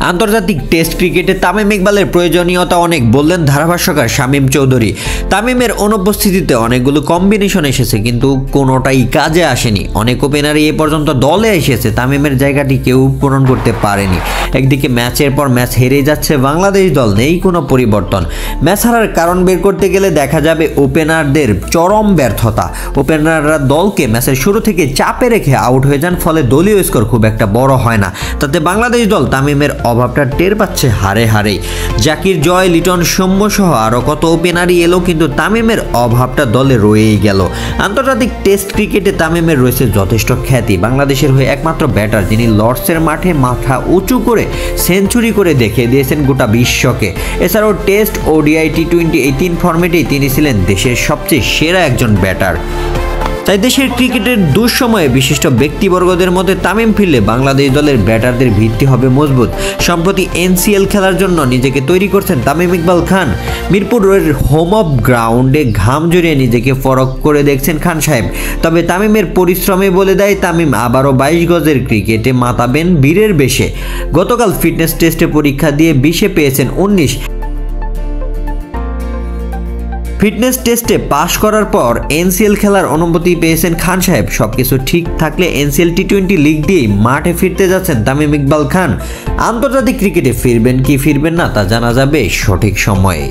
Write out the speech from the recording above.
আন্তর্জাতিক টেস্ট ক্রিকেটে তামিম ইকবালের প্রয়োজনীয়তা অনেক বললেন ধারাভাষ্যকার শামীম চৌধুরী। তামিমের অনুপস্থিতিতে অনেকগুলো কম্বিনেশন এসেছে, কিন্তু কোনোটাই কাজে আসেনি। অনেক ওপেনারই এ পর্যন্ত দলে এসেছে, তামিমের জায়গাটি কেউ পূরণ করতে পারেনি। একদিকে ম্যাচের পর ম্যাচ হেরে যাচ্ছে বাংলাদেশ দল, নেই কোনো পরিবর্তন। ম্যাচ হারার কারণ বের করতে গেলে দেখা যাবে ওপেনারদের চরম ব্যর্থতা। ওপেনাররা দলকে ম্যাচের শুরু থেকে চাপে রেখে আউট হয়ে যান, ফলে দলীয় স্কোর খুব একটা বড় হয় না। তাতে বাংলাদেশ দল তামিমের অভাবটা টের পাচ্ছে হারে হারেই। জাকির জয়, লিটন, সৌম্য সহ আরও কত ওপেনারই এলো, কিন্তু তামিমের অভাবটা দলে রয়েই গেল। আন্তর্জাতিক টেস্ট ক্রিকেটে তামিমের রয়েছে যথেষ্ট খ্যাতি। বাংলাদেশের হয়ে একমাত্র ব্যাটার যিনি লর্ডসের মাঠে মাথা উঁচু করে সেঞ্চুরি করে দেখিয়ে দিয়েছেন গোটা বিশ্বকে। এছাড়াও টেস্ট, ওডিআই, টি-20 এই 3 ফরম্যাটেই তিনি ছিলেন দেশের সবচেয়ে সেরা একজন ব্যাটার। তাই দেশের ক্রিকেটের দুঃসময়ে বিশিষ্ট ব্যক্তিবর্গদের মধ্যে তামিম ফিরলে বাংলাদেশ দলের ব্যাটারদের ভিত্তি হবে মজবুত। সম্প্রতি এনসিএল খেলার জন্য নিজেকে তৈরি করছেন তামিম ইকবাল খান। মিরপুরের হোম অফ গ্রাউন্ডে ঘাম জড়িয়ে নিজেকে ফরক করে দেখছেন খান সাহেব। তবে তামিমের পরিশ্রমে বলে দেয় তামিম আবারও 22 গজের ক্রিকেটে মাতাবেন বীরের বেশে। গতকাল ফিটনেস টেস্টে পরীক্ষা দিয়ে 20-এ পেয়েছেন 19। ফিটনেস টেস্টে পাশ করার পর এনসিএল খেলার অনুমতি পেয়েছেন খান সাহেব। সবকিছু ঠিক থাকলে এনসিএল টি-20 লিগ দিয়েই মাঠে ফিরতে যাচ্ছেন তামিম ইকবাল খান। আন্তর্জাতিক ক্রিকেটে ফিরবেন কি ফিরবেন না তা জানা যাবে সঠিক সময়ে।